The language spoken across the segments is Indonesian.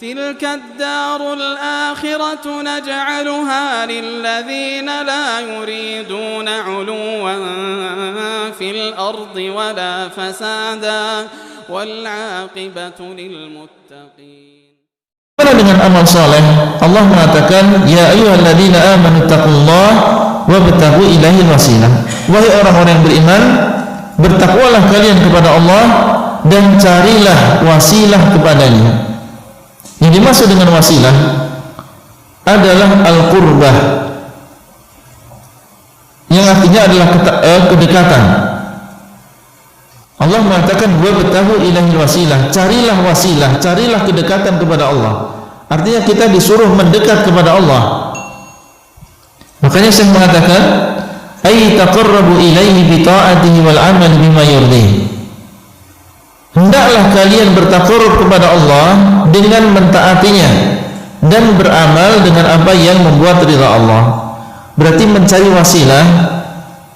تلك الدار الآخرة نجعلها للذين لا يريدون علوا في الأرض ولا فسادا والعاقبة للمتقين. Dengan amal soleh, Allah mengatakan, Ya ayyuhalladzina amanu taqullah wabtaghu ilaihil wasilah. Wahai orang-orang yang beriman, bertakwalah kalian kepada Allah dan carilah wasilah kepadanya. Yang dimaksud dengan wasilah adalah al-qurbah, yang artinya adalah kedekatan. Allah mengatakan wabtaghu ilaihil wasilah, carilah wasilah, carilah kedekatan kepada Allah. Artinya kita disuruh mendekat kepada Allah. Makanya Syekh mengatakan ay taqarrabu ilaihi bi ta'atihi wal amal bima yurdihi. Hendaklah kalian bertaqarrub kepada Allah dengan mentaatinya dan beramal dengan apa yang membuat ridha Allah. Berarti mencari wasilah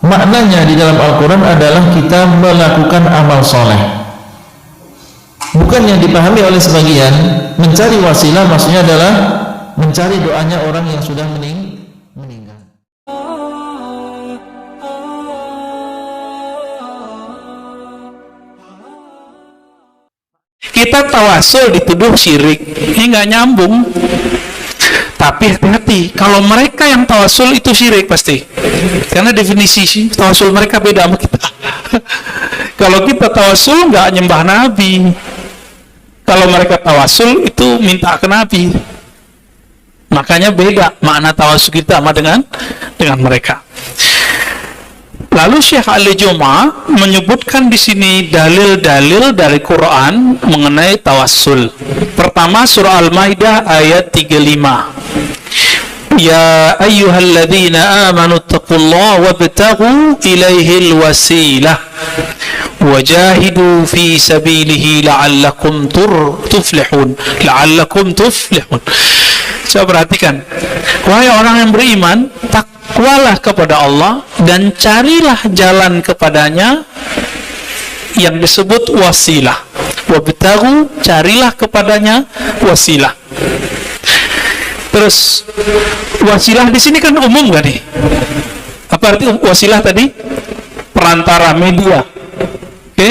maknanya di dalam Al-Quran adalah kita melakukan amal soleh. Bukan yang dipahami oleh sebagian, mencari wasilah maksudnya adalah mencari doanya orang yang sudah meninggal. Kita tawasul dituduh syirik, ini nggak nyambung. Tapi hati-hati, kalau mereka yang tawasul itu syirik pasti, karena definisi tawasul mereka beda sama kita. Kalau kita tawasul nggak nyembah Nabi, kalau mereka tawasul itu minta ke Nabi. Makanya beda makna tawasul kita sama dengan mereka. Lalu Syekh Al-Juma menyebutkan di sini dalil-dalil dari Quran mengenai tawassul. Pertama, surah Al-Maidah ayat 35. Ya ayyuhalladzina amanu taqullaha wabtaghu ilaihil wasilah wajahidu fi sabilihi la'allakum tuflihun. Coba perhatikan, wahai orang yang beriman, takwalah kepada Allah dan carilah jalan kepadanya yang disebut wasilah. Wabtaghu, carilah kepadanya wasilah. Terus wasilah di sini kan umum gak nih? Apa arti wasilah tadi? Perantara, media. Oke?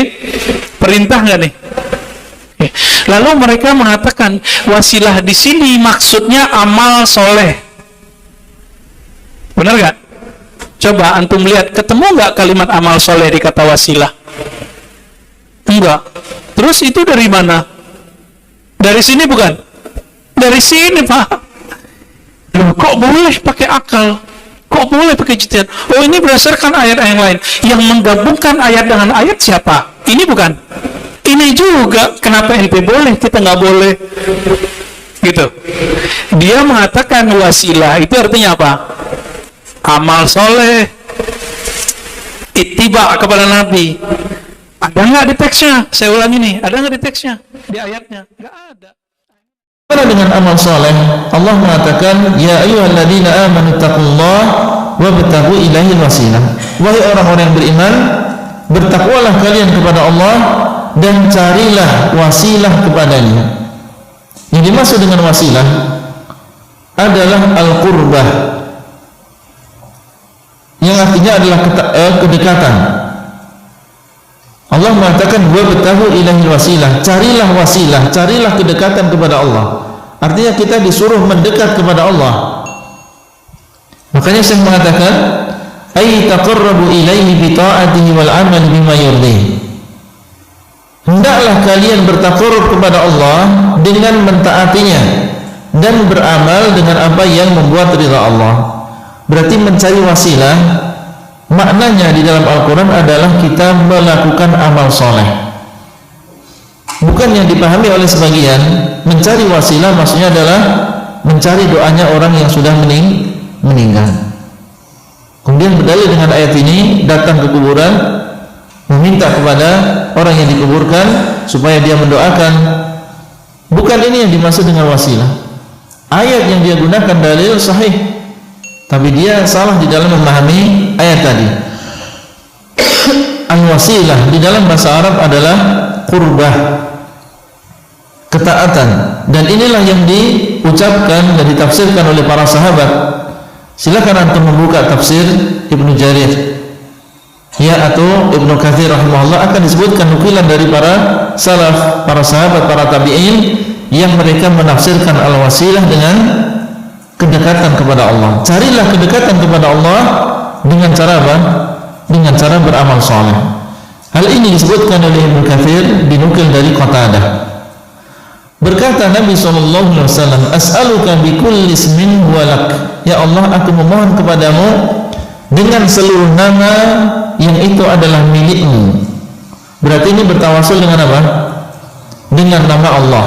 Perintah gak nih? Oke. Lalu mereka mengatakan wasilah di sini maksudnya amal soleh. Benar gak? Coba antum lihat, ketemu gak kalimat amal soleh di kata wasilah? Enggak. Terus itu dari mana? Dari sini bukan? Dari sini, Pak. Loh, kok boleh pakai akal? Kok boleh pakai ijtihad? Oh, ini berdasarkan ayat yang lain. Yang menggabungkan ayat dengan ayat siapa? Ini bukan? Ini juga. Kenapa ente boleh, kita nggak boleh? Gitu. Dia mengatakan wasilah itu artinya apa? Amal soleh, ittiba kepada Nabi. Ada nggak di teksnya? Saya ulangi nih, ada nggak di teksnya? Di ayatnya? Nggak ada. Dengan amal soleh, Allah mengatakan, Ya ayyuhalladzina amanu taqullah wabtaghu ilaihil wasilah. Wahai orang-orang yang beriman, bertakwalah kalian kepada Allah dan carilah wasilah kepadanya. Yang dimaksud dengan wasilah adalah al-qurbah, yang artinya adalah kedekatan. Allah mengatakan wabtaghu ilaihil wasilah, carilah wasilah, carilah kedekatan kepada Allah. Artinya kita disuruh mendekat kepada Allah. Makanya Syekh mengatakan ay taqarrabu ilaihi bi ta'atihi wal amal bima yurdihi. Hendaklah kalian bertaqarrub kepada Allah dengan mentaatinya dan beramal dengan apa yang membuat ridha Allah. Berarti mencari wasilah maknanya di dalam Al-Quran adalah kita melakukan amal soleh. Bukan yang dipahami oleh sebagian, mencari wasilah maksudnya adalah mencari doanya orang yang sudah meninggal. Kemudian berdalil dengan ayat ini, datang ke kuburan, meminta kepada orang yang dikuburkan supaya dia mendoakan. Bukan ini yang dimaksud dengan wasilah. Ayat yang dia gunakan dalil sahih, tapi dia salah di dalam memahami ayat tadi. Al-wasilah di dalam bahasa Arab adalah qurbah, ketaatan, dan inilah yang diucapkan dan ditafsirkan oleh para sahabat. Silakan antum membuka tafsir Ibnu Jarir ya atau Ibnu Katsir rahimahullah, akan disebutkan nukilan dari para salaf, para sahabat, para tabi'in yang mereka menafsirkan al-wasilah dengan kedekatan kepada Allah. Carilah kedekatan kepada Allah dengan cara apa? Dengan cara beramal saleh. Hal ini disebutkan oleh Ibnu Katsir, dinukil dari Qatadah. Berkata Nabi SAW, as'aluka bikulli ismin huwa lak. Ya Allah, aku memohon kepadamu dengan seluruh nama yang itu adalah milikmu. Berarti ini bertawasul dengan apa? Dengan nama Allah.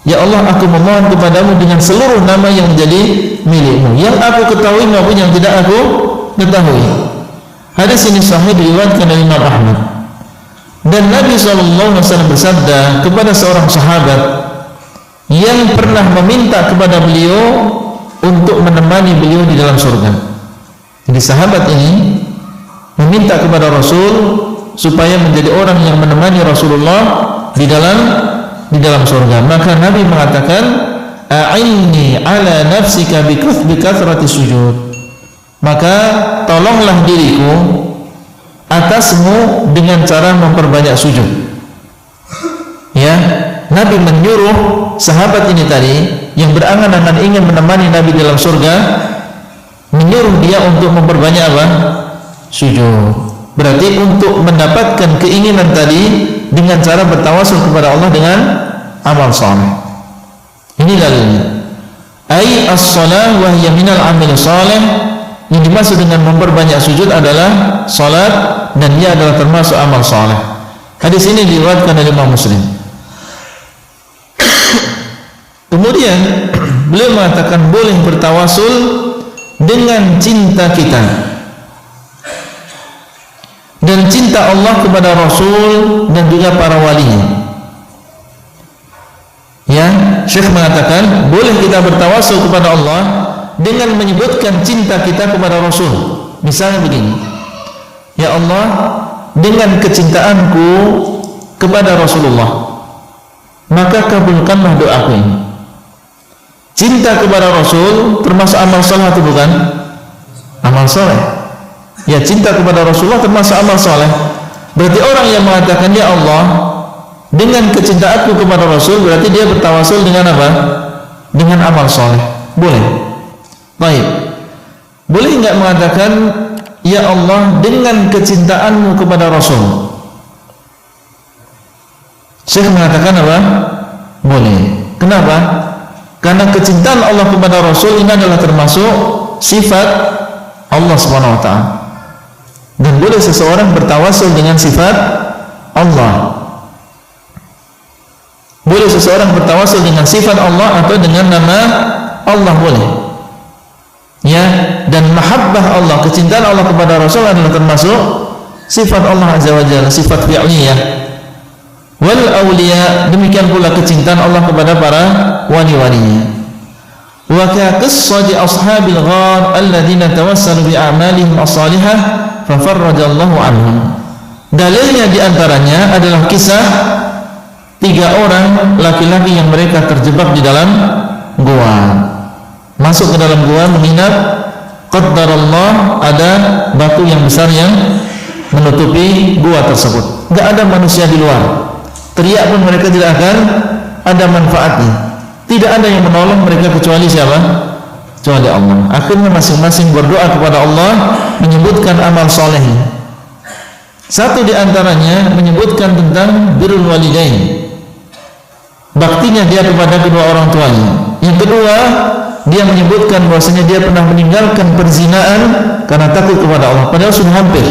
Ya Allah, aku memohon kepadamu dengan seluruh nama yang menjadi milikmu, yang aku ketahui maupun yang tidak aku ketahui. Hadis ini sahih diriwayatkan oleh Imam Ahmad. Dan Nabi SAW bersabda kepada seorang sahabat yang pernah meminta kepada beliau untuk menemani beliau di dalam surga. Jadi sahabat ini meminta kepada Rasul supaya menjadi orang yang menemani Rasulullah di dalam surga. Maka Nabi mengatakan, a'inni ala nafsika bi kathrati sujud. Maka tolonglah diriku atasmu dengan cara memperbanyak sujud. Ya, Nabi menyuruh sahabat ini tadi yang berangan-angan ingin menemani Nabi dalam surga, menyuruh dia untuk memperbanyak apa? Sujud. Berarti untuk mendapatkan keinginan tadi dengan cara bertawasul kepada Allah dengan amal saleh. Ini dalilnya. Ai as-shalah wa hiya minal amil saleh. Yang dimaksud dengan memperbanyak sujud adalah salat, dan dia adalah termasuk amal saleh. Hadis ini diriwayatkan oleh Imam Muslim. Kemudian beliau mengatakan boleh bertawasul dengan cinta kita dan cinta Allah kepada Rasul dan juga para walinya. Ya, Syekh mengatakan boleh kita bertawasul kepada Allah dengan menyebutkan cinta kita kepada Rasul. Misalnya begini, ya Allah, dengan kecintaanku kepada Rasulullah, maka kabulkanlah doaku ini. Cinta kepada Rasul termasuk amal saleh atau bukan? Amal saleh. Ya, cinta kepada Rasulullah termasuk amal saleh. Berarti orang yang mengatakan ya Allah, dengan kecintaanku kepada Rasul, berarti dia bertawasul dengan apa? Dengan amal saleh. Boleh. Baik. Boleh enggak mengatakan ya Allah, dengan kecintaanmu kepada Rasul? Syekh mengatakan apa? Boleh. Kenapa? Karena kecintaan Allah kepada Rasul ini adalah termasuk sifat Allah Subhanahu wa taala. Dan boleh seseorang bertawasul dengan sifat Allah. Boleh seseorang bertawasul dengan sifat Allah atau dengan nama Allah, boleh. Ya, dan mahabbah Allah, kecintaan Allah kepada Rasul adalah termasuk sifat Allah Azza wa Jalla, sifat fi'liyah. Wal awliya, demikian pula kecintaan Allah kepada para wali-walinya. Wa ka qissati ashabil ghar alladziina tawassalu bi a'malihim as-salihah fa farrajallahu anhum. Dalilnya diantaranya adalah kisah 3 orang laki-laki yang mereka terjebak di dalam gua. Masuk ke dalam gua menginap, qaddarallah ada batu yang besar yang menutupi gua tersebut. Enggak ada manusia di luar. Teriak pun mereka tidak akan ada manfaatnya. Tidak ada yang menolong mereka kecuali siapa? Kecuali Allah. Akhirnya masing-masing berdoa kepada Allah, menyebutkan amal solehnya. Satu di antaranya menyebutkan tentang birrul walidain, baktinya dia kepada kedua orang tuanya. Yang kedua, dia menyebutkan bahwasanya dia pernah meninggalkan perzinaan karena takut kepada Allah, padahal sudah hampir.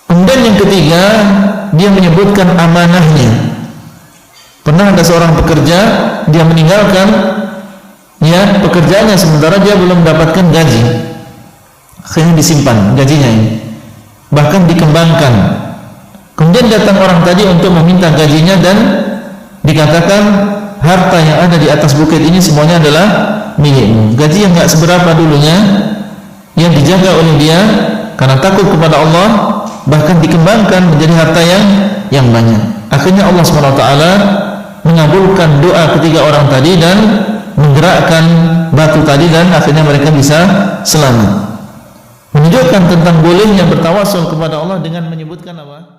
Kemudian yang ketiga, dia menyebutkan amanahnya. Pernah ada seorang pekerja, dia meninggalkan ya pekerjaannya sementara dia belum mendapatkan gaji. Akhirnya disimpan gajinya ini, bahkan dikembangkan. Kemudian datang orang tadi untuk meminta gajinya dan dikatakan harta yang ada di atas bukit ini semuanya adalah milikmu. Gaji yang enggak seberapa dulunya, yang dijaga oleh dia karena takut kepada Allah, bahkan dikembangkan menjadi harta yang banyak. Akhirnya Allah SWT mengabulkan doa ketiga orang tadi dan menggerakkan batu tadi dan akhirnya mereka bisa selamat. Menunjukkan tentang bolehnya bertawasul kepada Allah dengan menyebutkan apa?